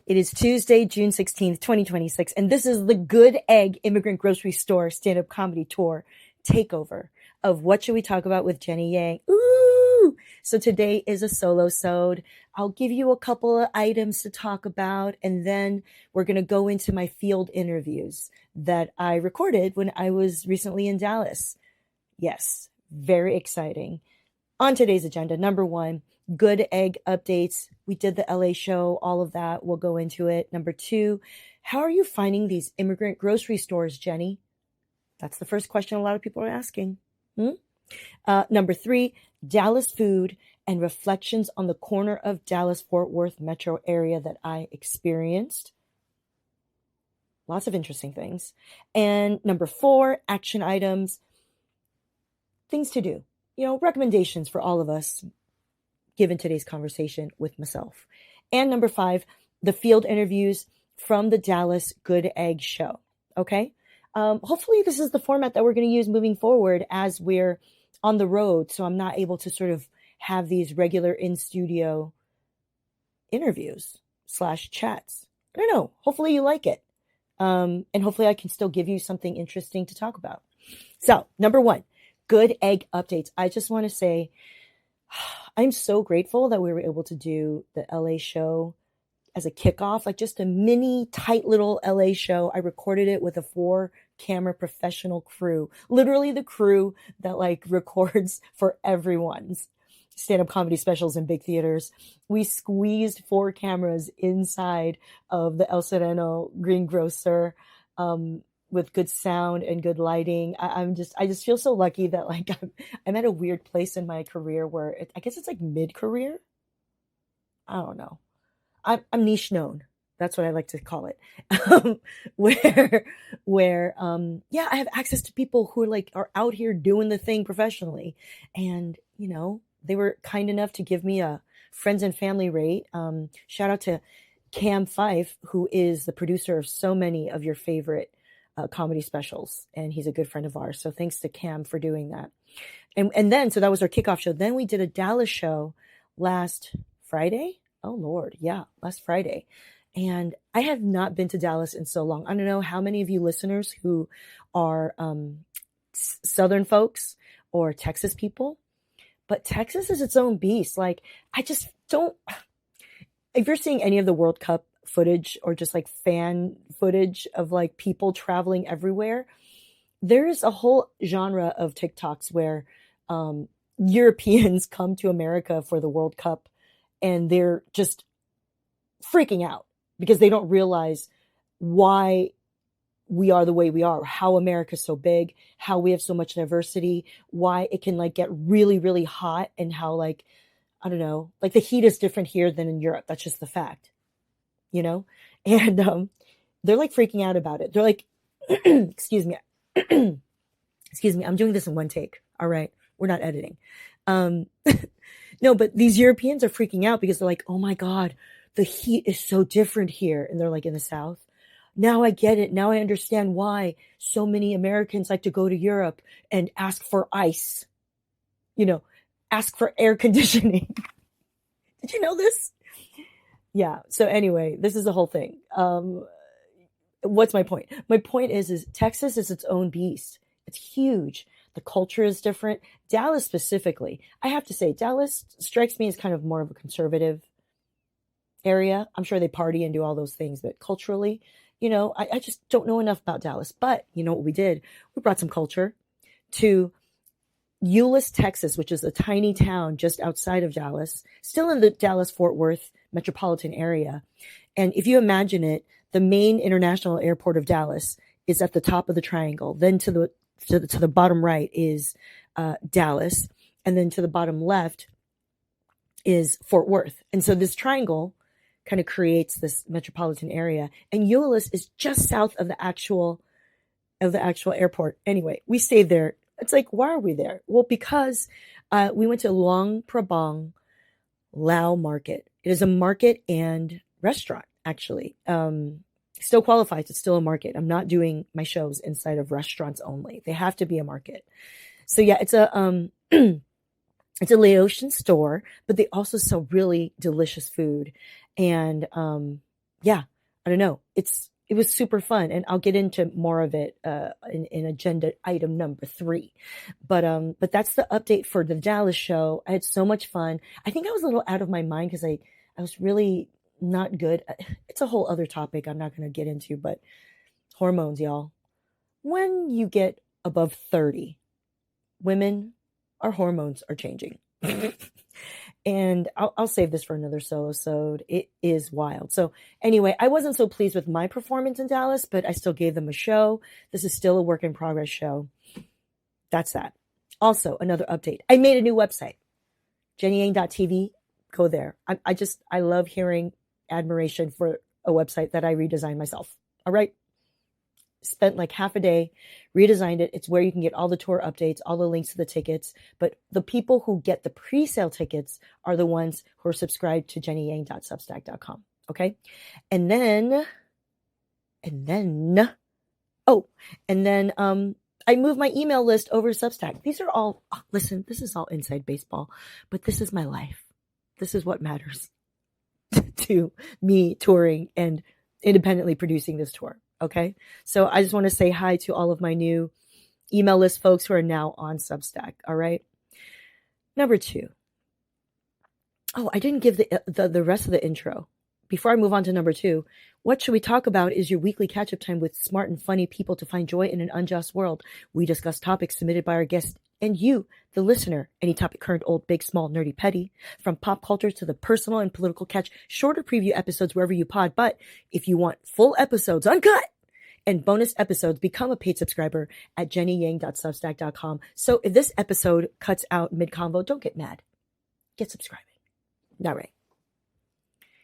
It is Tuesday, June 16th, 2026, and this is the Good Egg Immigrant Grocery Store stand-up comedy tour takeover of What Should We Talk About with Jenny Yang. Ooh! So today is a solo-sode. I'll give you a couple of items to talk about, and then we're going to go into my field interviews that I recorded when I was recently in Dallas. Yes, very exciting. On today's agenda, number one, Good Egg updates. We did the LA show, all of that. We'll go into it. Number two, how are you finding these immigrant grocery stores, Jenny? That's the first question a lot of people are asking. Number three, Dallas food and reflections on the corner of Dallas-Fort Worth metro area that I experienced. Lots of interesting things. And number four, action items, things to do. Recommendations for all of us, given today's conversation with myself. And number five, the field interviews from the Dallas Good Egg show. Okay. Hopefully this is the format that we're going to use moving forward as we're on the road. So I'm not able to sort of have these regular in-studio interviews / chats. I don't know. Hopefully you like it. And hopefully I can still give you something interesting to talk about. So number one, Good Egg updates. I just want to say, I'm so grateful that we were able to do the LA show as a kickoff, like just a mini tight little LA show. I recorded it with a 4-camera professional crew, literally the crew that records for everyone's stand-up comedy specials in big theaters. We squeezed 4 cameras inside of the El Sereno greengrocer, with good sound and good lighting. I just feel so lucky that I'm at a weird place in my career where I guess it's like mid-career. I don't know. I'm niche known. That's what I like to call it. Where I have access to people who are out here doing the thing professionally. And, they were kind enough to give me a friends and family rate. Shout out to Cam Fife, who is the producer of so many of your favorite comedy specials, and he's a good friend of ours. So thanks to Cam for doing that. And then, so that was our kickoff show. Then we did a Dallas show last Friday. Oh Lord. Yeah. Last Friday. And I have not been to Dallas in so long. I don't know how many of you listeners who are Southern folks or Texas people, but Texas is its own beast. I just don't, if you're seeing any of the World Cup footage or just fan footage of people traveling everywhere, there's a whole genre of TikToks where Europeans come to America for the World Cup and they're just freaking out because they don't realize why we are the way we are, how America's so big, how we have so much diversity, why it can get really, really hot, and how I don't know, the heat is different here than in Europe. That's just the fact. And they're freaking out about it. They're excuse me, excuse me. I'm doing this in one take. All right. We're not editing. No, but these Europeans are freaking out because they're oh my God, the heat is so different here. And they're in the South. Now I get it. Now I understand why so many Americans like to go to Europe and ask for ice, ask for air conditioning. Did you know this? Yeah. So anyway, this is the whole thing. What's my point? My point is Texas is its own beast. It's huge. The culture is different. Dallas specifically, I have to say, Dallas strikes me as kind of more of a conservative area. I'm sure they party and do all those things, but culturally, I just don't know enough about Dallas. But you know what we did? We brought some culture to Eldest, Texas, which is a tiny town just outside of Dallas, still in the Dallas-Fort Worth metropolitan area. And if you imagine it, the main international airport of Dallas is at the top of the triangle. Then to the bottom right is Dallas, and then to the bottom left is Fort Worth. And so this triangle kind of creates this metropolitan area. And Eldest is just south of the actual airport. Anyway, we stayed there. It's why are we there? Well, because we went to Luang Prabang Lao Market. It is a market and restaurant, actually. Still qualifies. It's still a market. I'm not doing my shows inside of restaurants only. They have to be a market. So yeah, it's a it's a Laotian store, but they also sell really delicious food. And yeah, I don't know. It was super fun, and I'll get into more of it in agenda item number 3. But that's the update for the Dallas show. I had so much fun. I think I was a little out of my mind because I was really not good. It's a whole other topic I'm not going to get into, but hormones, y'all. When you get above 30, women, our hormones are changing. And I'll save this for another solo-sode. It is wild. So anyway, I wasn't so pleased with my performance in Dallas, but I still gave them a show. This is still a work in progress show. That's that. Also, another update. I made a new website, jennyyang.tv. Go there. I love hearing admiration for a website that I redesigned myself. All right. Spent like half a day, redesigned it. It's where you can get all the tour updates, all the links to the tickets. But the people who get the pre-sale tickets are the ones who are subscribed to jennyyang.substack.com. Okay. And then I moved my email list over to Substack. These are all, listen, this is all inside baseball, but this is my life. This is what matters to me touring and independently producing this tour. Okay. So I just want to say hi to all of my new email list folks who are now on Substack. All right. Number 2. Oh, I didn't give the rest of the intro. Before I move on to number 2, what should we talk about is your weekly catch-up time with smart and funny people to find joy in an unjust world. We discuss topics submitted by our guests and you, the listener. Any topic, current, old, big, small, nerdy, petty, from pop culture to the personal and political. Catch shorter preview episodes wherever you pod. But if you want full episodes, uncut, and bonus episodes, become a paid subscriber at jennyyang.substack.com. So if this episode cuts out mid-convo, don't get mad. Get subscribing. All right.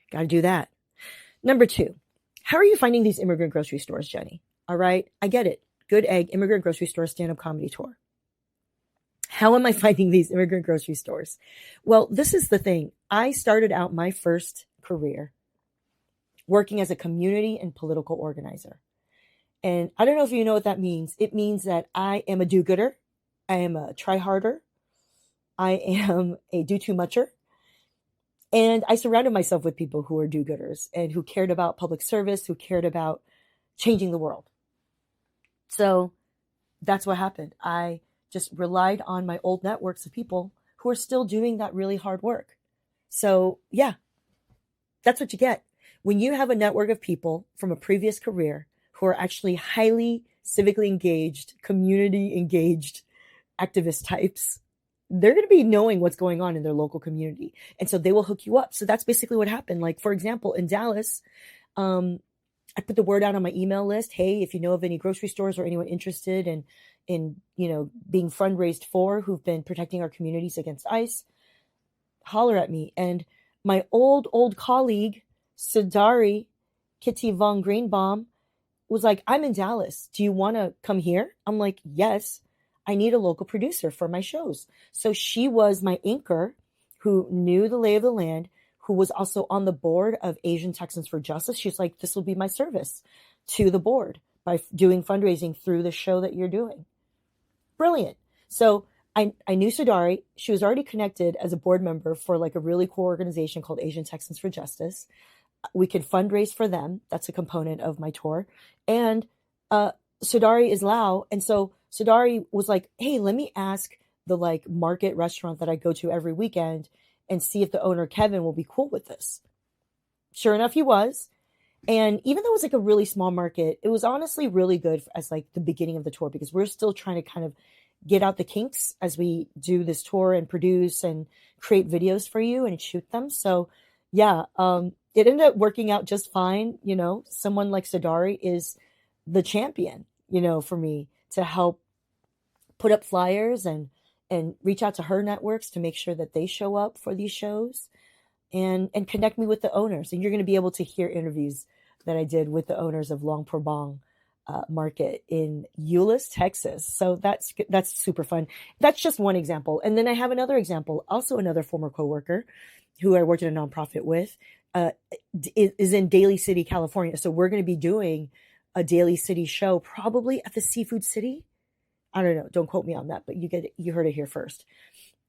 Got to do that. Number 2, how are you finding these immigrant grocery stores, Jenny? All right. I get it. Good egg, immigrant grocery store, stand-up comedy tour. How am I finding these immigrant grocery stores? Well, this is the thing. I started out my first career working as a community and political organizer. And I don't know if you know what that means. It means that I am a do-gooder. I am a try-harder. I am a do-too-mucher. And I surrounded myself with people who are do-gooders and who cared about public service, who cared about changing the world. So that's what happened. I just relied on my old networks of people who are still doing that really hard work. So yeah, that's what you get. When you have a network of people from a previous career who are actually highly civically engaged, community engaged activist types, they're going to be knowing what's going on in their local community. And so they will hook you up. So that's basically what happened. Like, for example, in Dallas, I put the word out on my email list. Hey, if you know of any grocery stores or anyone interested in being fundraised for, who've been protecting our communities against ICE, holler at me. And my old colleague, Sidari Kitty von Greenbaum, was like, I'm in Dallas. Do you want to come here? I'm like, yes, I need a local producer for my shows. So she was my anchor who knew the lay of the land, who was also on the board of Asian Texans for Justice. She's like, this will be my service to the board by doing fundraising through the show that you're doing. Brilliant. So I knew Sidari. She was already connected as a board member for like a really cool organization called Asian Texans for Justice. We could fundraise for them. That's a component of my tour. And Sidari is Lao. And so Sidari was like, hey, let me ask the like market restaurant that I go to every weekend and see if the owner, Kevin, will be cool with this. Sure enough, he was. And even though it was like a really small market, it was honestly really good as like the beginning of the tour, because we're still trying to kind of get out the kinks as we do this tour and produce and create videos for you and shoot them. So yeah, it ended up working out just fine. You know, someone like Sidari is the champion, you know, for me to help put up flyers and reach out to her networks to make sure that they show up for these shows and connect me with the owners. And you're going to be able to hear interviews that I did with the owners of Long Prabang market in Eldest, Texas. So that's super fun. That's just one example. And then I have another example, also another former coworker who I worked at a nonprofit with, is in Daly City, California. So we're going to be doing a Daly City show, probably at the Seafood City. I don't know. Don't quote me on that, but you heard it here first.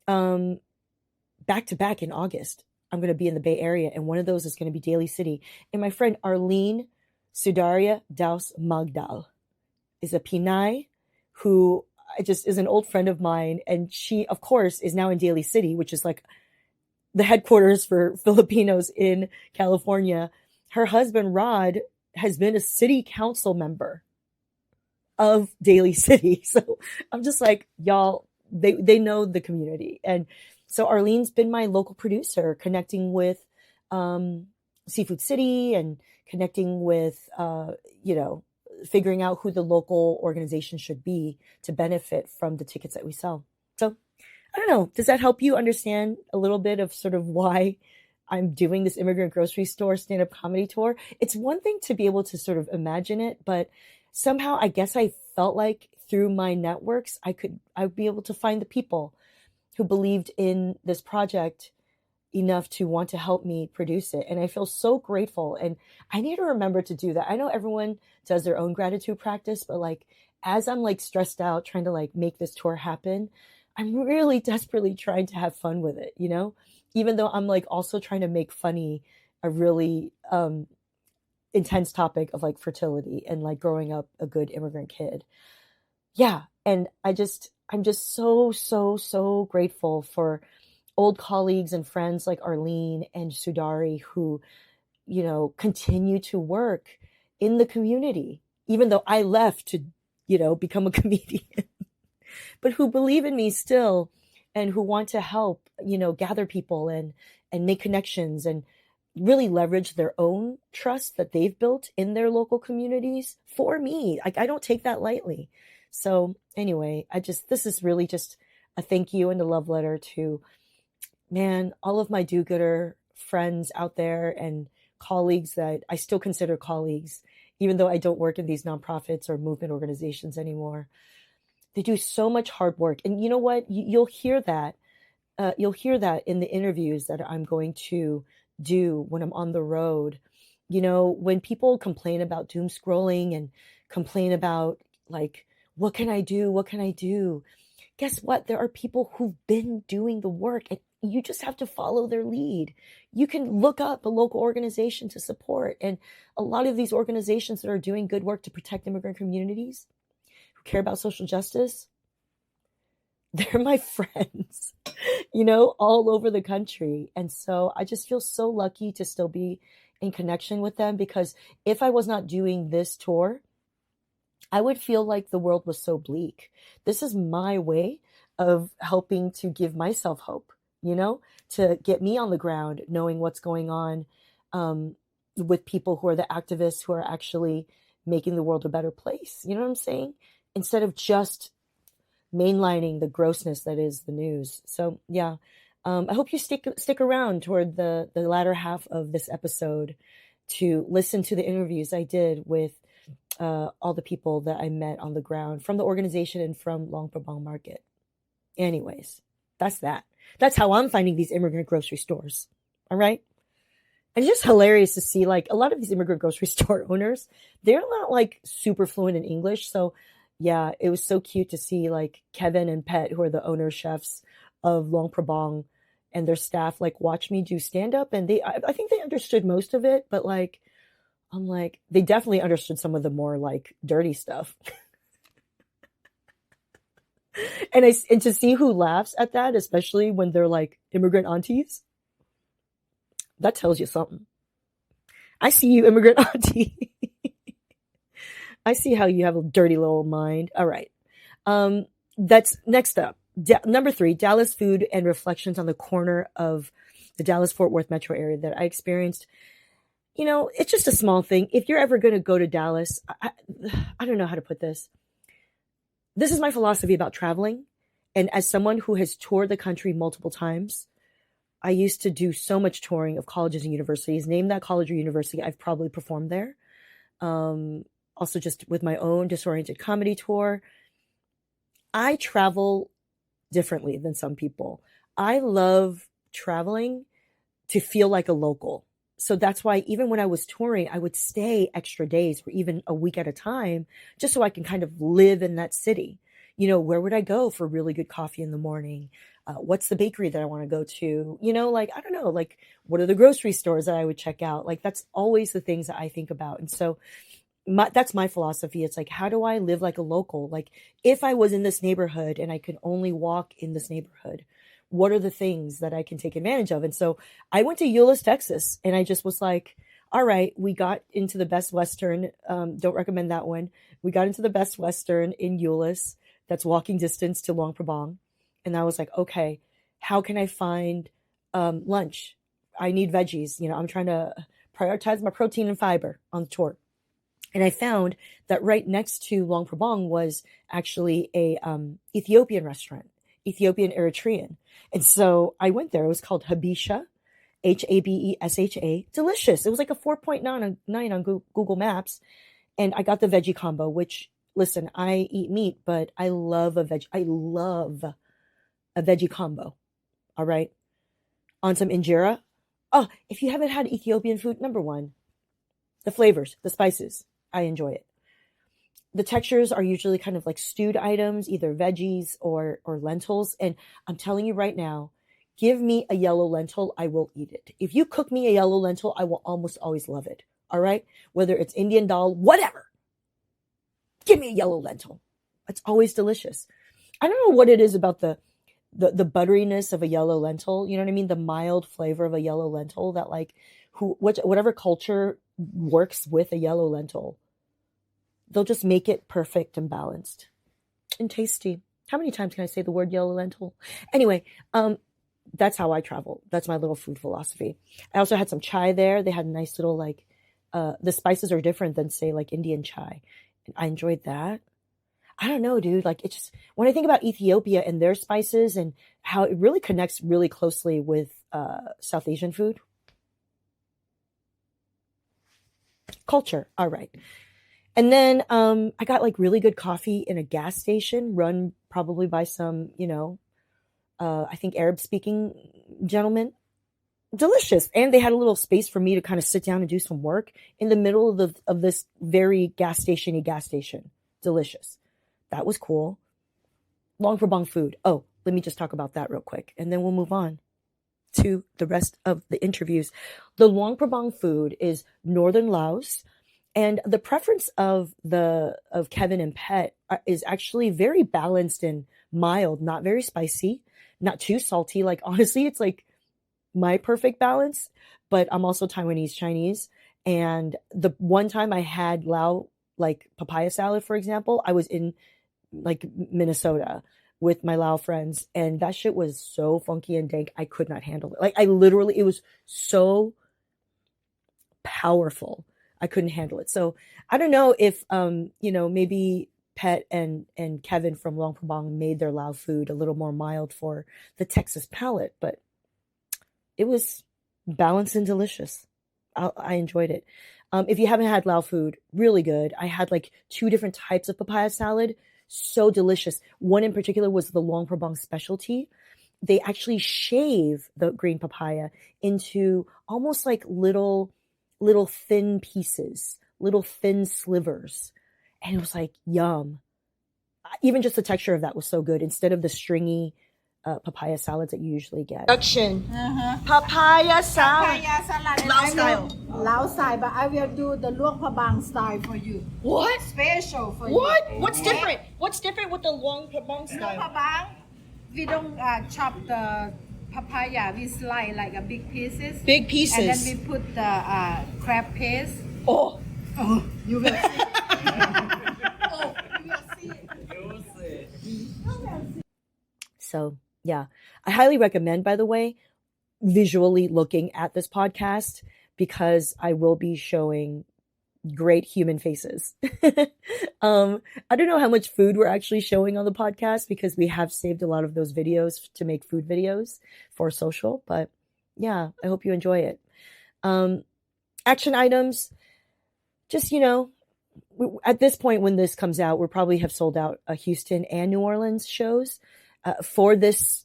Back to back in August. I'm going to be in the Bay Area, and one of those is going to be Daly City. And my friend Arlene Sudaria Daus Magdal is a Pinay who just is an old friend of mine. And she, of course, is now in Daly City, which is like the headquarters for Filipinos in California. Her husband, Rod, has been a city council member of Daly City. So I'm just like, y'all, they know the community. And so Arlene's been my local producer, connecting with Seafood City and connecting with, figuring out who the local organization should be to benefit from the tickets that we sell. So I don't know. Does that help you understand a little bit of sort of why I'm doing this Immigrant Grocery Store stand-up comedy tour? It's one thing to be able to sort of imagine it, but somehow I guess I felt like through my networks, I'd be able to find the people who believed in this project enough to want to help me produce it. And I feel so grateful. And I need to remember to do that. I know everyone does their own gratitude practice, but like, as I'm like stressed out trying to like make this tour happen, I'm really desperately trying to have fun with it, even though I'm like also trying to make funny a really intense topic of like fertility and like growing up a good immigrant kid. Yeah. And I'm just so, so, so grateful for old colleagues and friends like Arlene and Sudari who, continue to work in the community, even though I left to, become a comedian, but who believe in me still and who want to help, gather people and make connections and really leverage their own trust that they've built in their local communities for me. Like, I don't take that lightly. So anyway, this is really just a thank you and a love letter to, all of my do-gooder friends out there and colleagues that I still consider colleagues, even though I don't work in these nonprofits or movement organizations anymore. They do so much hard work. And you know what? You'll hear that. You'll hear that in the interviews that I'm going to do when I'm on the road. When people complain about doom scrolling and complain about like, what can I do? What can I do? Guess what? There are people who've been doing the work and you just have to follow their lead. You can look up a local organization to support. And a lot of these organizations that are doing good work to protect immigrant communities, who care about social justice, they're my friends, all over the country. And so I just feel so lucky to still be in connection with them, because if I was not doing this tour, I would feel like the world was so bleak. This is my way of helping to give myself hope, to get me on the ground, knowing what's going on with people who are the activists who are actually making the world a better place. You know what I'm saying? Instead of just mainlining the grossness that is the news. So yeah, I hope you stick around toward the latter half of this episode to listen to the interviews I did with all the people that I met on the ground from the organization and from Luang Prabang Market. Anyways, that's that. That's how I'm finding these immigrant grocery stores. All right. And it's just hilarious to see like a lot of these immigrant grocery store owners, they're not like super fluent in English. So yeah, it was so cute to see like Kevin and Phet, who are the owner chefs of Luang Prabang, and their staff like watch me do stand up. And I think they understood most of it, but like, I'm like, they definitely understood some of the more like dirty stuff. And to see who laughs at that, especially when they're like immigrant aunties, that tells you something. I see you, immigrant auntie. I see how you have a dirty little mind. All right. That's next up. Number 3, Dallas food and reflections on the corner of the Dallas-Fort Worth metro area that I experienced. It's just a small thing. If you're ever going to go to Dallas, I don't know how to put this. This is my philosophy about traveling. And as someone who has toured the country multiple times, I used to do so much touring of colleges and universities. Name that college or university, I've probably performed there. Also just with my own disoriented comedy tour. I travel differently than some people. I love traveling to feel like a local. So that's why even when I was touring, I would stay extra days or even a week at a time, just so I can kind of live in that city. where would I go for really good coffee in the morning? What's the bakery that I want to go to? Like, I don't know, like, what are the grocery stores that I would check out? Like, that's always the things that I think about. And so that's my philosophy. It's like, how do I live like a local? Like, if I was in this neighborhood and I could only walk in this neighborhood, what are the things that I can take advantage of? And so I went to Euless, Texas, and I just was like, all right, we got into the Best Western. Don't recommend that one. We got into the Best Western in Euless. That's walking distance to Luang Prabang. And I was like, okay, how can I find lunch? I need veggies. I'm trying to prioritize my protein and fiber on the tour. And I found that right next to Luang Prabang was actually a Ethiopian restaurant, Ethiopian Eritrean. And so I went there. It was called Habesha, Habesha. Delicious. It was like a 4.9 on Google Maps. And I got the veggie combo, which, listen, I eat meat, but I love a veggie combo. All right. On some injera. Oh, if you haven't had Ethiopian food, number one, the flavors, the spices, I enjoy it. The textures are usually kind of like stewed items, either veggies or lentils. And I'm telling you right now, give me a yellow lentil, I will eat it. If you cook me a yellow lentil, I will almost always love it. All right? Whether it's Indian dal, whatever. Give me a yellow lentil. It's always delicious. I don't know what it is about the butteriness of a yellow lentil. You know what I mean? The mild flavor of a yellow lentil that, like, whatever culture works with a yellow lentil, they'll just make it perfect and balanced and tasty. How many times can I say the word yellow lentil? Anyway, that's how I travel. That's my little food philosophy. I also had some chai there. They had a nice little, like, the spices are different than, say, like Indian chai. And I enjoyed that. I don't know, dude. Like, it's just, when I think about Ethiopia and their spices and how it really connects really closely with South Asian food. Culture. All right. And then I got like really good coffee in a gas station run probably by some, I think Arab speaking gentleman. Delicious. And they had a little space for me to kind of sit down and do some work in the middle of this very gas station-y gas station. Delicious. That was cool. Luang Prabang food. Oh, let me just talk about that real quick. And then we'll move on to the rest of the interviews. The Luang Prabang food is northern Laos. And the preference of Kevin and Phet is actually very balanced and mild, not very spicy, not too salty. Like, honestly, it's like my perfect balance, but I'm also Taiwanese Chinese. And the one time I had Lao, like papaya salad, for example, I was in like Minnesota with my Lao friends, and that shit was so funky and dank. I could not handle it. Like, it was so powerful. I couldn't handle it. So I don't know if, maybe Phet and Kevin from Luang Prabang made their Lao food a little more mild for the Texas palate, but it was balanced and delicious. I enjoyed it. If you haven't had Lao food, really good. I had like 2 different types of papaya salad. So delicious. One in particular was the Luang Prabang specialty. They actually shave the green papaya into almost like little thin pieces, little thin slivers. And it was like, yum. Even just the texture of that was so good instead of the stringy papaya salads that you usually get. Production. Papaya salad. Papaya salad. Lao style. Lao style, but I will do the Luang Prabang style for you. What? Special for What? you. What's different? What's different with the Luang Prabang style? Luang Prabang, we don't chop the papaya. We slice like a big pieces. Big pieces. And then we put the crab paste. Oh, You will see. Oh, you will see. So, yeah. I highly recommend, by the way, visually looking at this podcast because I will be showing great human faces. I don't know how much food we're actually showing on the podcast because we have saved a lot of those videos to make food videos for social, but yeah, I hope you enjoy it. Action items, just, at this point when this comes out, we'll probably have sold out Houston and New Orleans shows. For this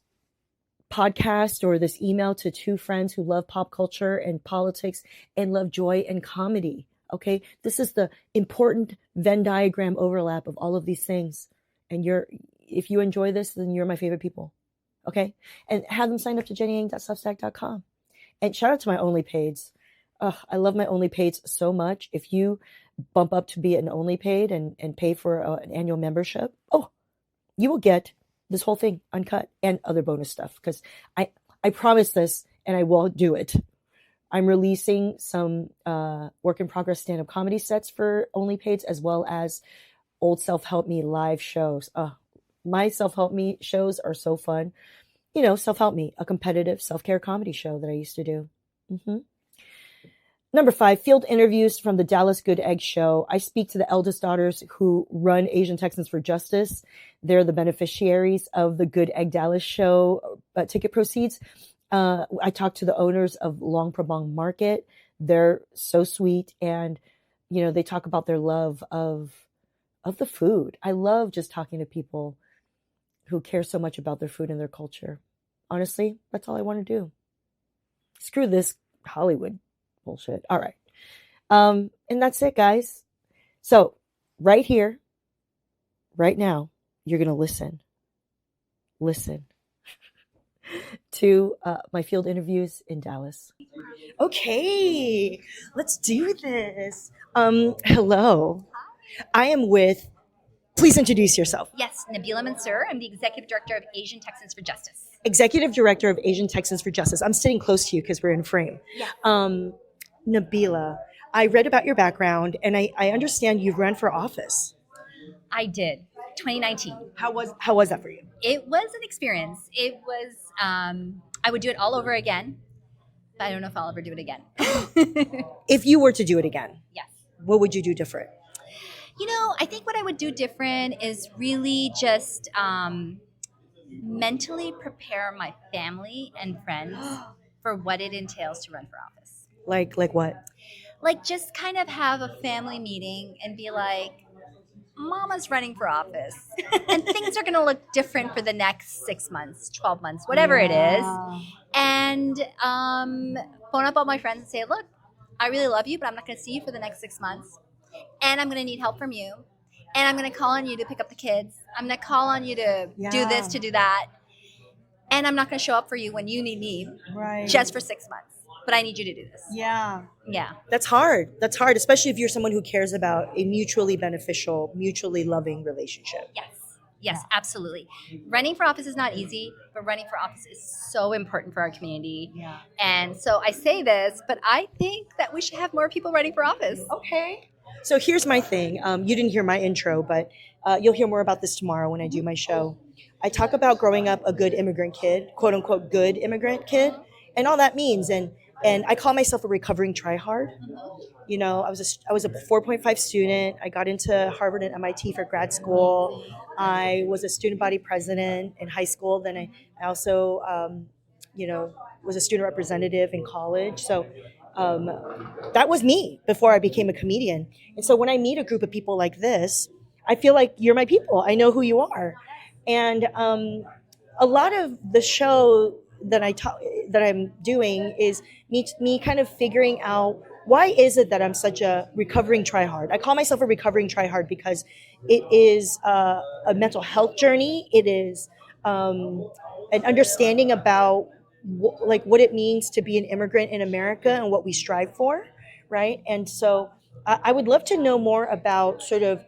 podcast or this email to 2 friends who love pop culture and politics and love joy and comedy. Okay. This is the important Venn diagram overlap of all of these things. And if you enjoy this, then you're my favorite people. Okay? And have them sign up to jennyang.substack.com. And shout out to my OnlyPaids. I love my OnlyPaids so much. If you bump up to be an OnlyPaid and pay for an annual membership, you will get this whole thing uncut and other bonus stuff, because I promise this and I will do it. I'm releasing some work in progress stand-up comedy sets for OnlyPaids, as well as old Self-Help Me live shows. My Self-Help Me shows are so fun. You know, Self-Help Me, a competitive self-care comedy show that I used to do. Number 5, field interviews from the Dallas Good Egg Show. I speak to the eldest daughters who run Asian Texans for Justice. They're the beneficiaries of the Good Egg Dallas Show ticket proceeds. I talk to the owners of Long Prabang Market. They're so sweet, and you know, they talk about their love of the food. I love just talking to people who care so much about their food and their culture. Honestly, that's all I want to do. Screw this Hollywood bullshit. All right. And that's it, guys. So right here, right now, you're going to listen to my field interviews in Dallas. Okay, let's do this. Hello. I am with, please introduce yourself. Yes, Nabila Mansour. I'm the Executive Director of Asian Texans for Justice. Executive Director of Asian Texans for Justice. I'm sitting close to you because we're in frame. Yeah. Nabila, I read about your background, and I understand you've run for office. I did. 2019. How was that for you? It was an experience. It was, I would do it all over again, but I don't know if I'll ever do it again. If you were to do it again, Yes. what would you do different? You know, I think what I would do different is really just mentally prepare my family and friends for what it entails to run for office. Like what? Like just kind of have a family meeting and be like, Mama's running for office, and things are going to look different for the next 6 months, 12 months, whatever it is. And phone up all my friends and say, look, I really love you, but I'm not going to see you for the next 6 months. And I'm going to need help from you. And I'm going to call on you to pick up the kids. I'm going to call on you to do this, to do that. And I'm not going to show up for you when you need me just for 6 months. But I need you to do this. Yeah. That's hard, especially if you're someone who cares about a mutually beneficial, mutually loving relationship. Yes, absolutely. Running for office is not easy, but running for office is so important for our community. Yeah. And so I say this, but I think that we should have more people running for office. Okay. So here's my thing. You didn't hear my intro, but you'll hear more about this tomorrow when I do my show. I talk about growing up a good immigrant kid, quote unquote, good immigrant kid, and all that means. And I call myself a recovering tryhard. You know, I was a 4.5 student. I got into Harvard and MIT for grad school. I was a student body president in high school. Then I also, was a student representative in college. So that was me before I became a comedian. And so when I meet a group of people like this, I feel like you're my people. I know who you are. And a lot of the show that I'm doing is me kind of figuring out, why is it that I'm such a recovering tryhard? I call myself a recovering tryhard because it is a mental health journey. It is an understanding about what it means to be an immigrant in America and what we strive for, right? And so I would love to know more about sort of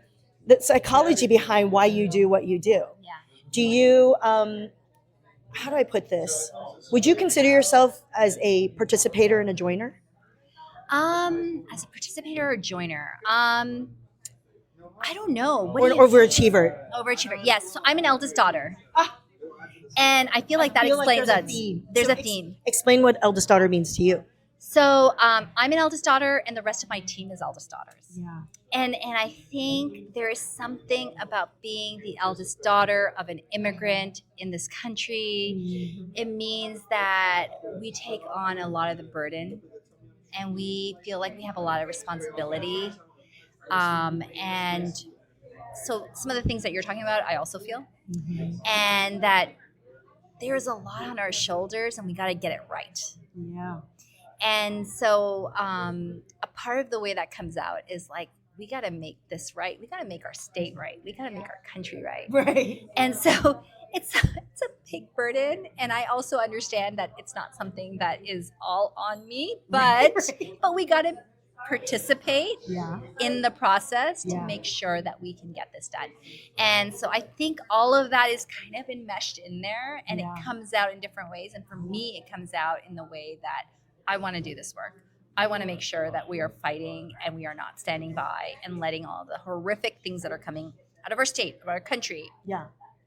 the psychology behind why you do what you do. Yeah. Do you, how do I put this? Would you consider yourself as a participator and a joiner? As a participator or joiner, I don't know. Or an overachiever? Overachiever, yes. So I'm an eldest daughter. And I feel like that explains us. There's a theme. Explain what eldest daughter means to you. So I'm an eldest daughter, and the rest of my team is eldest daughters. Yeah. And I think there is something about being the eldest daughter of an immigrant in this country. Mm-hmm. It means that we take on a lot of the burden, and we feel like we have a lot of responsibility. And so some of the things that you're talking about, I also feel. Mm-hmm. And that there's a lot on our shoulders, and we got to get it right. Yeah. And so a part of the way that comes out is like we got to make this right. We got to make our state right. We got to make our country right. Right. And so it's a big burden, and I also understand that it's not something that is all on me, but we got to participate in the process to make sure that we can get this done. And so I think all of that is kind of enmeshed in there, and it comes out in different ways. And for me, it comes out in the way that I want to do this work. I want to make sure that we are fighting and we are not standing by and letting all the horrific things that are coming out of our state, of our country,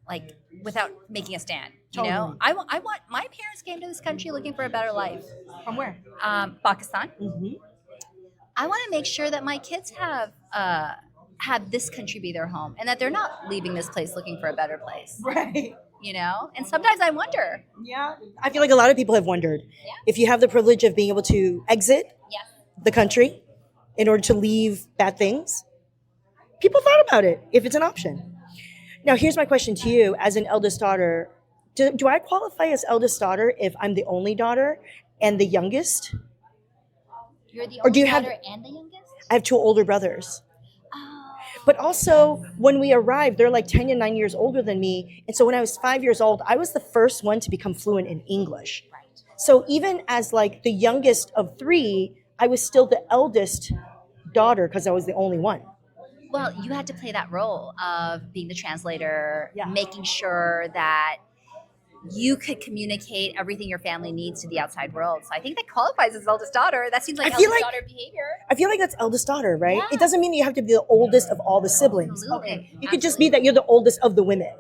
like without making a stand. You know, I want my parents came to this country looking for a better life. From where? Pakistan. Mm-hmm. I want to make sure that my kids have this country be their home, and that they're not leaving this place looking for a better place. Right. You know, and sometimes I wonder. Yeah. I feel like a lot of people have wondered if you have the privilege of being able to exit the country in order to leave bad things. People thought about it if it's an option. Now, here's my question to you as an eldest daughter. Do I qualify as eldest daughter if I'm the only daughter and the youngest? You're the Or do only you have- daughter and the youngest? I have 2 older brothers. Oh. But also, when we arrived, they're like 10 and 9 years older than me. And so when I was 5 years old, I was the first one to become fluent in English. Right. So even as like the youngest of 3, I was still the eldest daughter because I was the only one. Well, you had to play that role of being the translator, Yeah. making sure that you could communicate everything your family needs to the outside world. So I think that qualifies as eldest daughter. That seems like I feel eldest like- daughter behavior. I feel like that's eldest daughter, right? Yeah. It doesn't mean that you have to be the oldest of all the siblings. Absolutely. Okay. You could just be that you're the oldest of the women.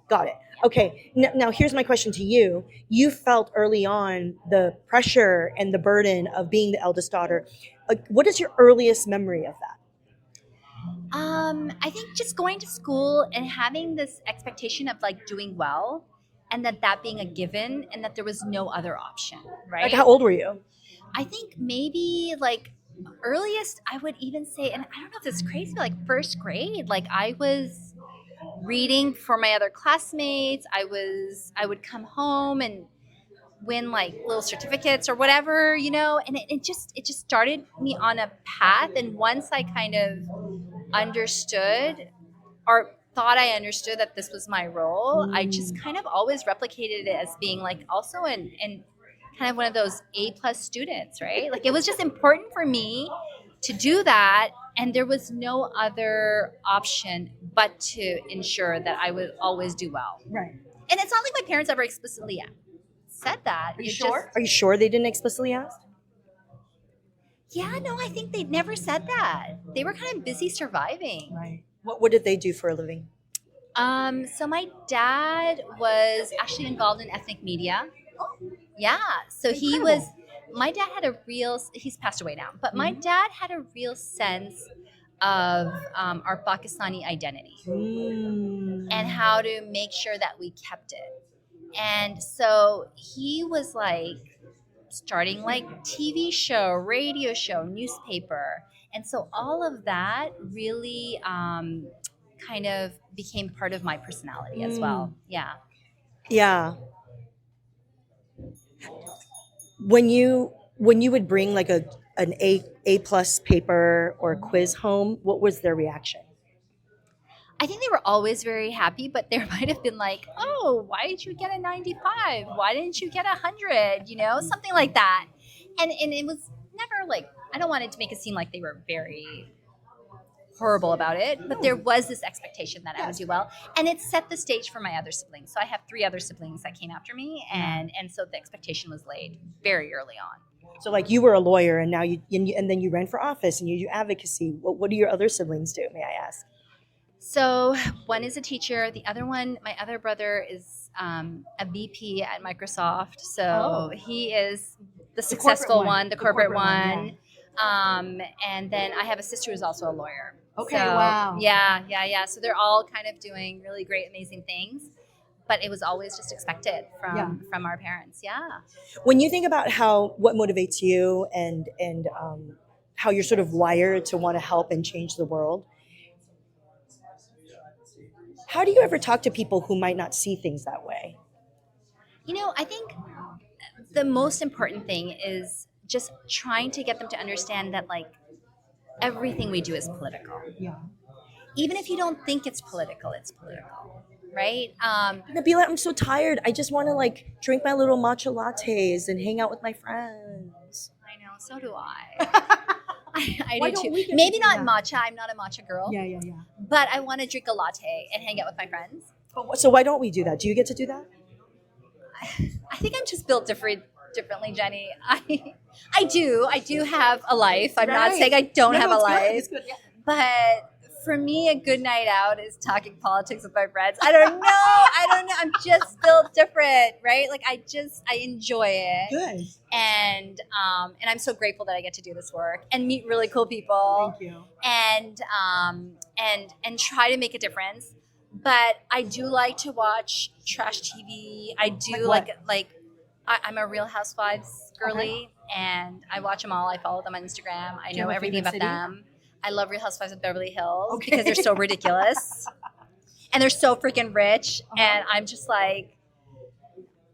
Got it. Okay. Now here's my question to you. You felt early on the pressure and the burden of being the eldest daughter. What is your earliest memory of that? I think just going to school and having this expectation of like doing well, and that being a given, and that there was no other option, right? Like, how old were you? I think maybe like earliest I would even say, and I don't know if this is crazy, but like first grade, like I was reading for my other classmates. I would come home and win like little certificates or whatever, you know, and it just started me on a path. And once I kind of understood or thought I understood that this was my role, I just kind of always replicated it as being like also in kind of one of those A+ students, right? Like it was just important for me to do that, and there was no other option but to ensure that I would always do well. Right. And it's not like my parents ever explicitly said that. Are you sure? Are you sure they didn't explicitly ask? Yeah, no, I think they never said that. They were kind of busy surviving. Right. What did they do for a living? So my dad was actually involved in ethnic media. Yeah, so he was. My dad had a real. He's passed away now, but my dad had a real sense of our Pakistani identity and how to make sure that we kept it. And so he was like starting like TV show, radio show, newspaper. And so all of that really kind of became part of my personality as well. Yeah. Yeah. When you would bring like an A+ paper or a quiz home, what was their reaction? I think they were always very happy, but there might have been like, oh, why did you get a 95? Why didn't you get 100? You know, something like that. And it was never like, I don't want it to make it seem like they were very horrible about it, but there was this expectation that I would do well. And it set the stage for my other siblings. So I have 3 other siblings that came after me. And so the expectation was laid very early on. So like you were a lawyer and now and then you ran for office and you do advocacy. What do your other siblings do, may I ask? So one is a teacher. The other one, my other brother is a VP at Microsoft. So he is the successful one, the corporate one. And then I have a sister who's also a lawyer. Okay, So, wow. Yeah. So they're all kind of doing really great, amazing things. But it was always just expected from our parents. Yeah. When you think about what motivates you and how you're sort of wired to want to help and change the world, how do you ever talk to people who might not see things that way? You know, I think the most important thing is just trying to get them to understand that, like, everything we do is political. Yeah. Even if you don't think it's political, right? Nabila, I'm so tired. I just want to like drink my little matcha lattes and hang out with my friends. I know, so do I. I Why do don't too. we get Maybe to do not that? matcha. I'm not a matcha girl. Yeah. But I want to drink a latte and hang out with my friends. So why don't we do that? Do you get to do that? I think I'm just built differently, Jenny. I do have a life. I'm not Right. saying I don't No, have no, a it's good. life. It's good. Yeah. But for me, a good night out is talking politics with my friends. I don't know. I'm just built different, right? Like I enjoy it. Good. And I'm so grateful that I get to do this work and meet really cool people. Thank you. And try to make a difference. But I do like to watch trash TV. I do Like what? I'm a Real Housewives girly, and I watch them all. I follow them on Instagram. I Do you know have a everything favorite about city? them. I love Real Housewives of Beverly Hills Okay. because they're so ridiculous. And they're so freaking rich. And I'm just like,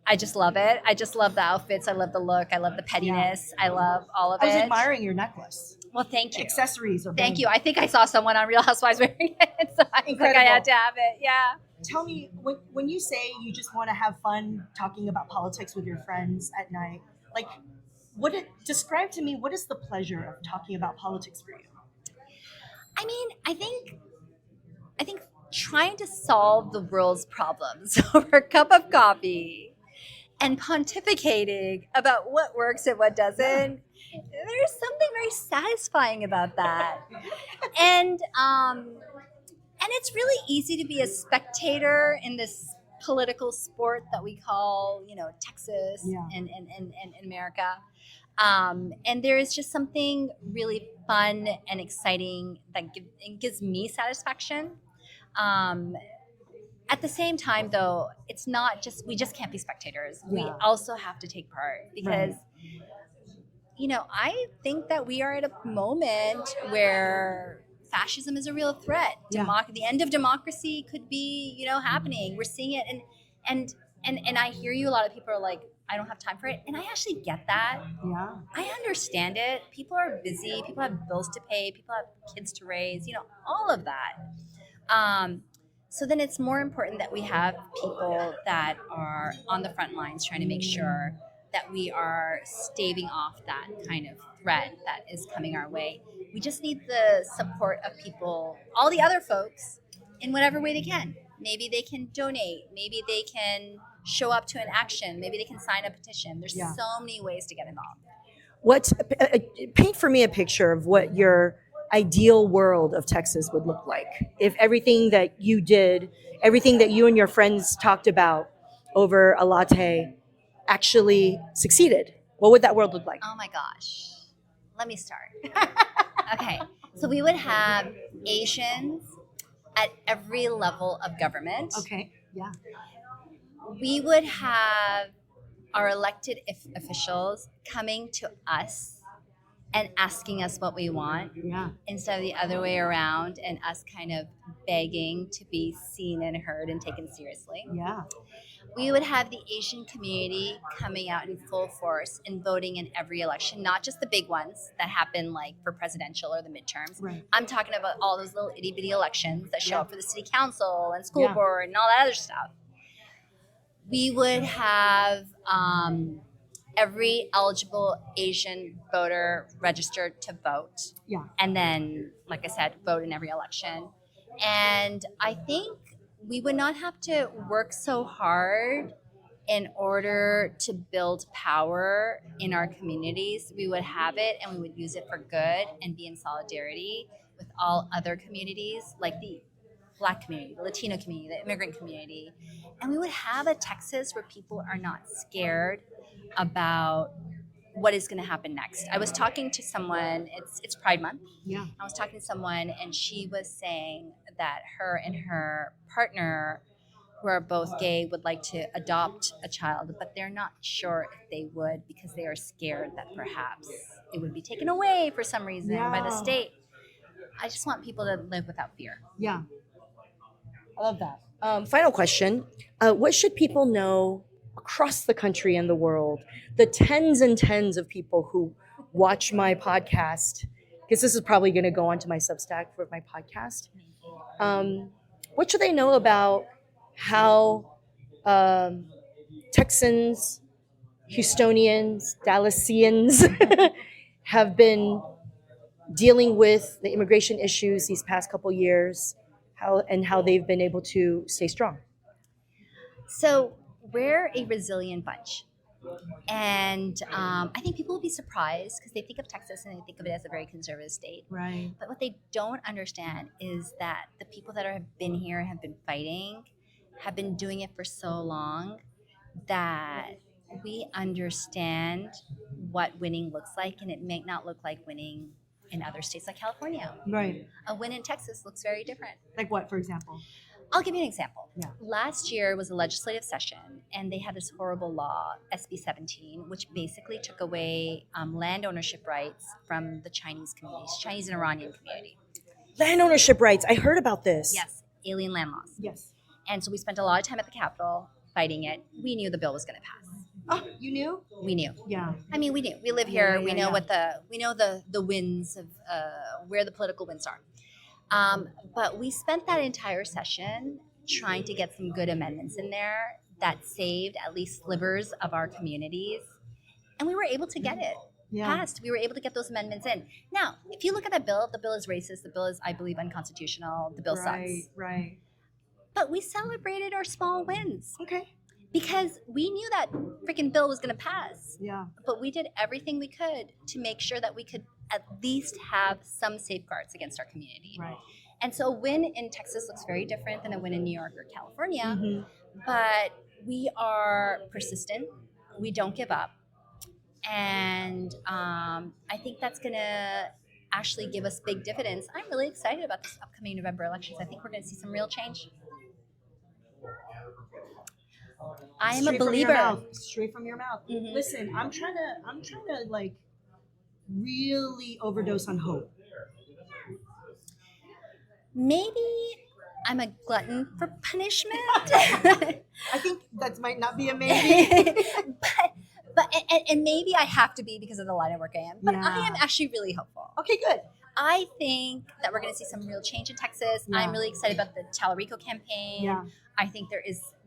I just love it. I just love the outfits. I love the look. I love the pettiness. I love all of I it. was admiring your necklace. Well, thank you. Accessories are Thank bang. you. I think I saw someone on Real Housewives wearing it, so I was like, I had to have it. Yeah. Tell me, when you say you just want to have fun talking about politics with your friends at night, like, describe to me, what is the pleasure of talking about politics for you? I mean, I think trying to solve the world's problems over a cup of coffee and pontificating about what works and what doesn't, there's something very satisfying about that. And it's really easy to be a spectator in this political sport that we call, Texas and America. And there is just something really fun and exciting that gives me satisfaction. At the same time, though, it's not just, we just can't be spectators. We also have to take part because, I think that we are at a moment where fascism is a real threat. The end of democracy could be, happening. We're seeing it. And I hear you, a lot of people are like, I don't have time for it. And I actually get that. Yeah. I understand it. People are busy. People have bills to pay. People have kids to raise, all of that. So then it's more important that we have people that are on the front lines trying to make sure that we are staving off that kind of threat that is coming our way. We just need the support of people, all the other folks, in whatever way they can. Maybe they can donate. Maybe they can show up to an action. Maybe they can sign a petition. There's so many ways to get involved. Paint for me a picture of what your ideal world of Texas would look like. If everything that you did, everything that you and your friends talked about over a latte actually succeeded, what would that world look like? Oh my gosh. Let me start. Okay. So we would have Asians at every level of government. Okay. Yeah. We would have our elected officials coming to us and asking us what we want instead of the other way around and us kind of begging to be seen and heard and taken seriously. Yeah. We would have the Asian community coming out in full force and voting in every election, not just the big ones that happen like for presidential or the midterms. Right. I'm talking about all those little itty bitty elections that show up for the city council and school board and all that other stuff. We would have every eligible Asian voter registered to vote. Yeah. And then, like I said, vote in every election. And I think we would not have to work so hard in order to build power in our communities. We would have it and we would use it for good and be in solidarity with all other communities, like the Black community, the Latino community, the immigrant community. And we would have a Texas where people are not scared about what is going to happen next. I was talking to someone, it's Pride Month. Yeah. I was talking to someone and she was saying that her and her partner, who are both gay, would like to adopt a child, but they're not sure if they would because they are scared that perhaps it would be taken away for some reason by the state. I just want people to live without fear. Yeah. I love that. Final question. What should people know across the country and the world, the tens and tens of people who watch my podcast, because this is probably going to go onto my Substack for my podcast. What should they know about how Texans, Houstonians, Dallasians have been dealing with the immigration issues these past couple years, how they've been able to stay strong? So we're a resilient bunch. And I think people will be surprised because they think of Texas and they think of it as a very conservative state. Right. But what they don't understand is that the people that have been here, have been fighting, have been doing it for so long that we understand what winning looks like, and it may not look like winning in other states like California. Right. A win in Texas looks very different. Like what, for example? I'll give you an example. Yeah. Last year was a legislative session, and they had this horrible law, SB 17, which basically took away land ownership rights from the Chinese communities, Chinese and Iranian community. Land ownership rights. I heard about this. Yes, alien land laws. Yes. And so we spent a lot of time at the Capitol fighting it. We knew the bill was going to pass. Oh, you knew? We knew. Yeah. I mean, we knew. We live here. Yeah, we know what the winds of where the political winds are. But we spent that entire session trying to get some good amendments in there that saved at least slivers of our communities. And we were able to get it passed. We were able to get those amendments in. Now, if you look at that bill, the bill is racist. The bill is, I believe, unconstitutional. The bill sucks. Right. But we celebrated our small wins. Okay. Because we knew that freaking bill was going to pass. Yeah. But we did everything we could to make sure that we could at least have some safeguards against our community. Right. And so a win in Texas looks very different than a win in New York or California. Mm-hmm. But we are persistent. We don't give up. And I think that's going to actually give us big dividends. I'm really excited about this upcoming November elections. I think we're going to see some real change. I am a believer. Straight from your mouth. Mm-hmm. Listen, I'm trying to like really overdose on hope. Maybe I'm a glutton for punishment. I think that might not be a maybe. but maybe I have to be because of the line of work I am. But Yeah. I am actually really hopeful. Okay, good. I think that we're going to see some real change in Texas. Yeah. I'm really excited about the Talarico campaign. Yeah. I think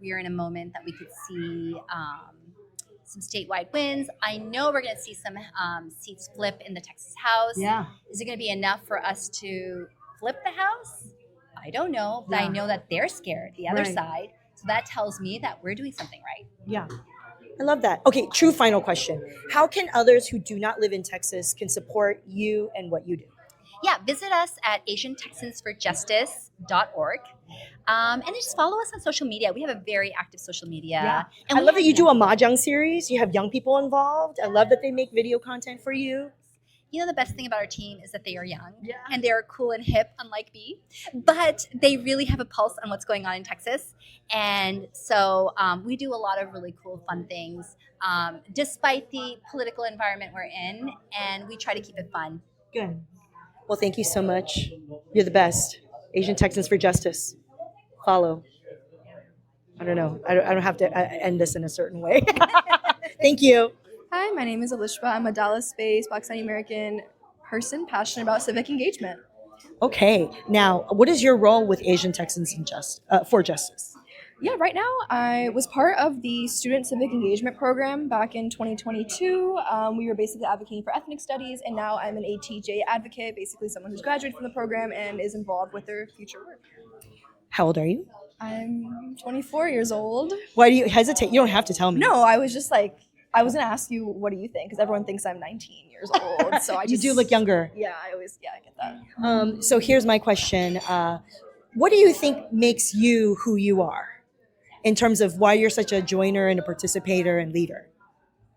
we're in a moment that we could see some statewide wins. I know we're going to see some seats flip in the Texas House. Yeah. Is it going to be enough for us to flip the House? I don't know, but I Yeah. know that they're scared, the other Right. side. So that tells me that we're doing something right. Yeah. I love that. Okay, true final question. How can others who do not live in Texas can support you and what you do? Yeah, visit us at asiantexansforjustice.org. And then just follow us on social media. We have a very active social media. Yeah. And I love that you do a mahjong series. You have young people involved. I love that they make video content for you. You know, the best thing about our team is that they are young. Yeah. And they are cool and hip, unlike me. But they really have a pulse on what's going on in Texas. And so we do a lot of really cool, fun things, despite the political environment we're in. And we try to keep it fun. Good. Well, thank you so much. You're the best. Asian Texans for Justice. Follow. I don't know. I don't have to end this in a certain way. Thank you. Hi, my name is Alishba. I'm a Dallas-based Pakistani American person passionate about civic engagement. Okay. Now, what is your role with Asian Texans for Justice? Yeah, right now I was part of the Student Civic Engagement Program back in 2022. We were basically advocating for ethnic studies, and now I'm an ATJ advocate, basically someone who's graduated from the program and is involved with their future work. How old are you? I'm 24 years old. Why do you hesitate? You don't have to tell me. No, I was just like, I was going to ask you, what do you think? Because everyone thinks I'm 19 years old. So I just, You do look younger. Yeah, I get that. So here's my question. What do you think makes you who you are in terms of why you're such a joiner and a participator and leader?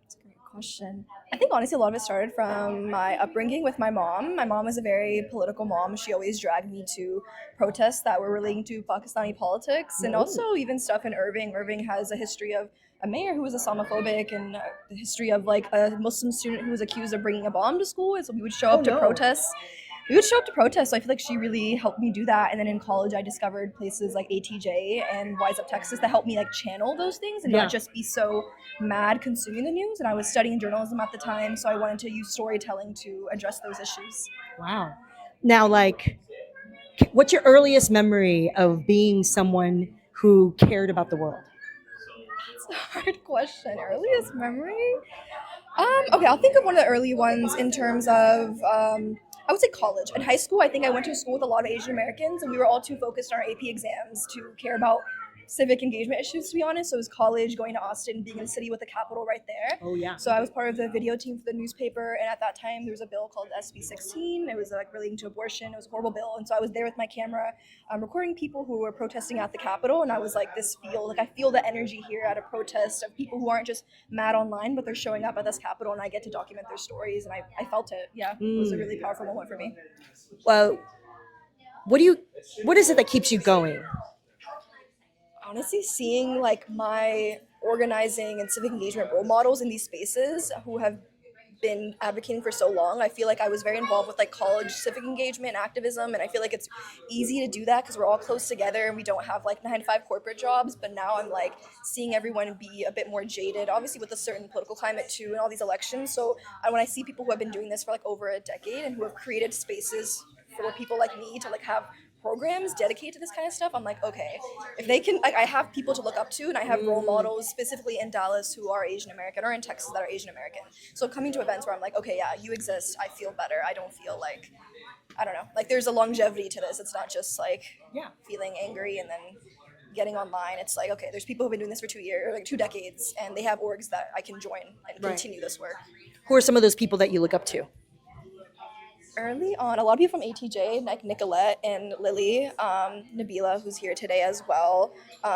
That's a great question. I think honestly a lot of it started from my upbringing with my mom. My mom is a very political mom. She always dragged me to protests that were relating to Pakistani politics and also even stuff in Irving. Irving has a history of a mayor who was Islamophobic and the history of like a Muslim student who was accused of bringing a bomb to school. And so we would show up to protests we would show up to protest. So I feel like she really helped me do that. And then in college, I discovered places like ATJ and Wise Up Texas that helped me like channel those things and not just be so mad consuming the news. And I was studying journalism at the time, so I wanted to use storytelling to address those issues. Wow. Now, like, what's your earliest memory of being someone who cared about the world? That's a hard question. Earliest memory? Okay, I'll think of one of the early ones in terms of, I would say college. In high school, I think I went to a school with a lot of Asian Americans, and we were all too focused on our AP exams to care about civic engagement issues, to be honest. So it was college, going to Austin, being in a city with a capital right there. Oh, yeah. So I was part of the video team for the newspaper, and at that time there was a bill called SB 16. It was like relating to abortion. It was a horrible bill, and so I was there with my camera, recording people who were protesting at the Capitol, and I was like, I feel the energy here at a protest of people who aren't just mad online, but they're showing up at this Capitol, and I get to document their stories, and I felt it. Yeah, it was a really powerful moment for me. Well, what is it that keeps you going? Honestly, seeing like my organizing and civic engagement role models in these spaces who have been advocating for so long, I feel like I was very involved with like college civic engagement and activism, and I feel like it's easy to do that because we're all close together and we don't have like 9-to-5 corporate jobs. But now I'm like seeing everyone be a bit more jaded, obviously with a certain political climate too and all these elections. So when I see people who have been doing this for like over a decade and who have created spaces for people like me to like have programs dedicated to this kind of stuff, I'm like, okay, if they can, like, I have people to look up to, and I have role models specifically in Dallas who are Asian American or in Texas that are Asian American. So coming to events where I'm like, okay, yeah, you exist, I feel better. I don't feel like, I don't know, like there's a longevity to this. It's not just like feeling angry and then getting online. It's like, okay, there's people who've been doing this for 2 years, like 2 decades, and they have orgs that I can join and continue this work. Who are some of those people that you look up to? Early on, a lot of people from ATJ, like Nicolette and Lily, Nabila, who's here today as well,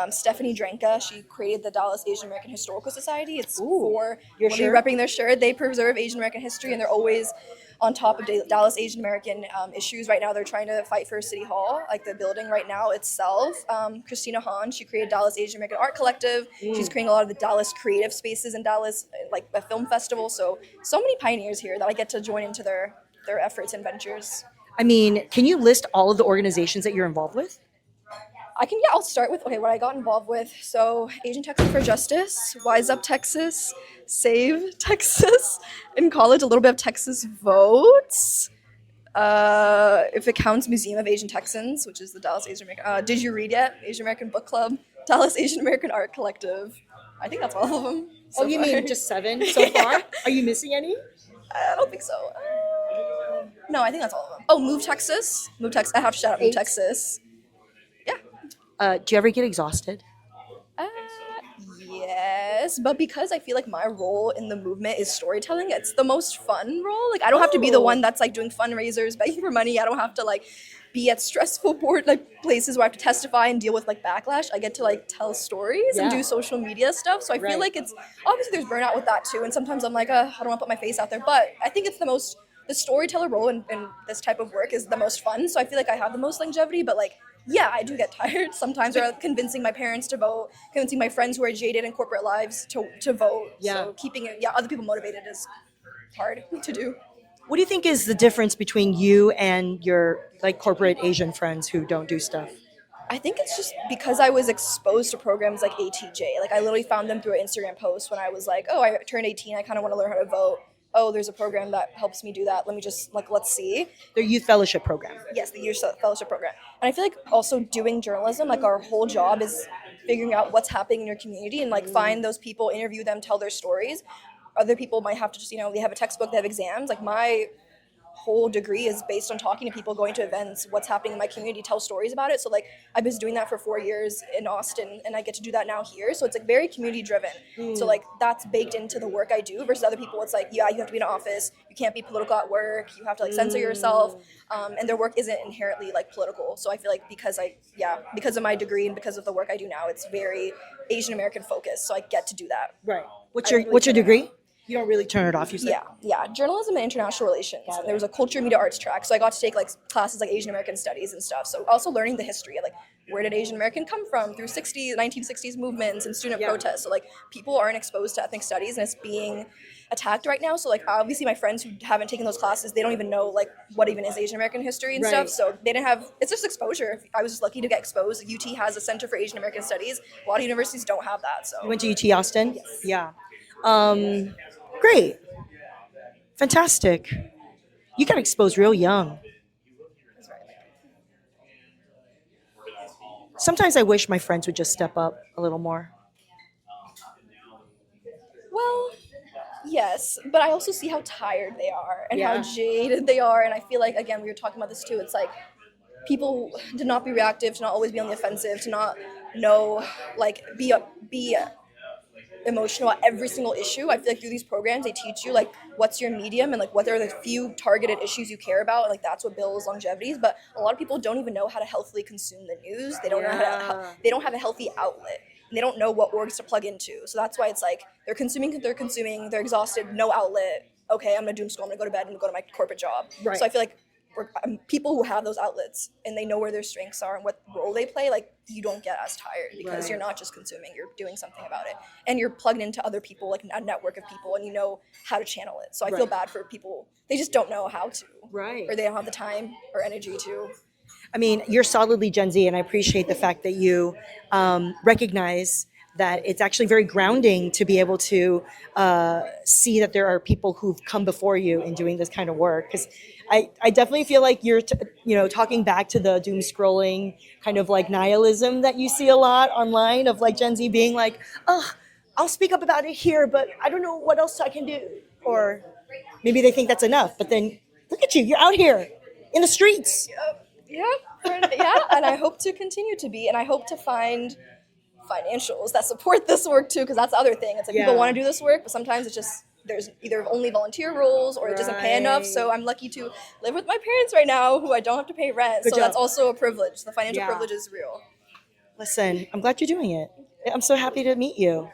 Stephanie Dranka, she created the Dallas Asian American Historical Society. It's for you're repping their shirt. They preserve Asian American history, and they're always on top of Dallas Asian American issues. Right now, they're trying to fight for City Hall, like the building right now itself. Christina Hahn, she created Dallas Asian American Art Collective. She's creating a lot of the Dallas creative spaces in Dallas, like a film festival. So many pioneers here that I get to join into their efforts and ventures. I mean, can you list all of the organizations that you're involved with? I'll start with, what I got involved with. So Asian Texas for Justice, Wise Up Texas, Save Texas, in college, a little bit of Texas Votes, if it counts, Museum of Asian Texans, which is the Dallas Asian American, Did You Read Yet? Asian American Book Club, Dallas Asian American Art Collective. I think that's all of them. So you mean just 7 so far? Are you missing any? I don't think so. No, I think that's all of them. Oh, Move Texas. I have to shout out Move Texas. Yeah. Do you ever get exhausted? Yes, but because I feel like my role in the movement is storytelling, it's the most fun role. Like I don't have to be the one that's like doing fundraisers, begging for money. I don't have to like be at stressful board like places where I have to testify and deal with like backlash. I get to like tell stories and do social media stuff. So I feel like it's obviously there's burnout with that too. And sometimes I'm like, I don't want to put my face out there. But I think it's the storyteller role in this type of work is the most fun. So I feel like I have the most longevity, but like, yeah, I do get tired sometimes, or convincing my parents to vote, convincing my friends who are jaded in corporate lives to vote. Yeah. So keeping other people motivated is hard to do. What do you think is the difference between you and your like corporate Asian friends who don't do stuff? I think it's just because I was exposed to programs like ATJ. Like I literally found them through an Instagram post when I was like, oh, I turned 18. I kind of want to learn how to vote. Oh, there's a program that helps me do that. Let me just let's see. Their youth fellowship program. Yes, the youth fellowship program. And I feel like also doing journalism, like our whole job is figuring out what's happening in your community and like find those people, interview them, tell their stories. Other people might have to just, they have a textbook, they have exams. Like my whole degree is based on talking to people, going to events, what's happening in my community, tell stories about it. So like I was doing that for 4 years in Austin, and I get to do that now here. So it's like very community driven. So like that's baked into the work I do versus other people. It's like, yeah, you have to be in an office, you can't be political at work, you have to like censor yourself, and their work isn't inherently like political. So I feel like because of my degree and because of the work I do now, it's very Asian American focused. So I get to do that. Right. What's your degree? You don't really turn it off, you said? Yeah. Journalism and international relations. And there was a culture, media, arts track, so I got to take like classes like Asian American studies and stuff. So also learning the history of like where did Asian American come from through 1960s movements and student protests. So like people aren't exposed to ethnic studies and it's being attacked right now. So like obviously my friends who haven't taken those classes, they don't even know like what even is Asian American history and stuff. So they didn't have, it's just exposure. I was just lucky to get exposed. UT has a Center for Asian American Studies. A lot of universities don't have that. So You went to UT Austin? Yes. Yeah. Great. Fantastic. You got exposed real young. Sometimes I wish my friends would just step up a little more. Well, yes, but I also see how tired they are and Yeah. how jaded they are, and I feel like again we were talking about this too. It's like people to not be reactive, to not always be on the offensive, to not know like be emotional at every single issue. I feel like through these programs they teach you like what's your medium and like what are the few targeted issues you care about, and like that's what builds longevities. But a lot of people don't even know how to healthily consume the news. They don't know they don't have a healthy outlet. And they don't know what orgs to plug into. So that's why it's like they're consuming, they're exhausted, no outlet. Okay, I'm gonna doom scroll, I'm gonna go to bed, I'm gonna go to my corporate job. Right. So I feel like people who have those outlets and they know where their strengths are and what role they play, like you don't get as tired because you're not just consuming, you're doing something about it. And you're plugged into other people, like a network of people, and you know how to channel it. So I feel bad for people, they just don't know how to. Right. Or they don't have the time or energy to. I mean, you're solidly Gen Z, and I appreciate the fact that you recognize that it's actually very grounding to be able to see that there are people who've come before you in doing this kind of work. Because I definitely feel like you're, talking back to the doom scrolling kind of like nihilism that you see a lot online of like Gen Z being like, oh, I'll speak up about it here, but I don't know what else I can do. Or maybe they think that's enough, but then look at you, you're out here in the streets. Yeah, and I hope to continue to be, and I hope to find financials that support this work too, because that's the other thing. It's like people want to do this work, but sometimes it's just there's either only volunteer roles or it doesn't pay enough. So I'm lucky to live with my parents right now, who I don't have to pay rent. So that's also a privilege. The financial privilege is real. Listen, I'm glad you're doing it. I'm so happy to meet you.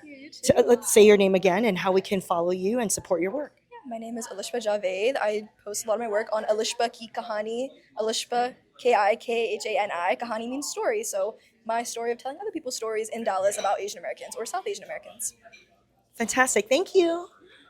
Let's say your name again and how we can follow you and support your work. My name is Alishba Javed. I post a lot of my work on Alishba Ki Kahani. Alishba Kikhani. Kahani means story. So my story of telling other people's stories in Dallas about Asian Americans or South Asian Americans. Fantastic. Thank you.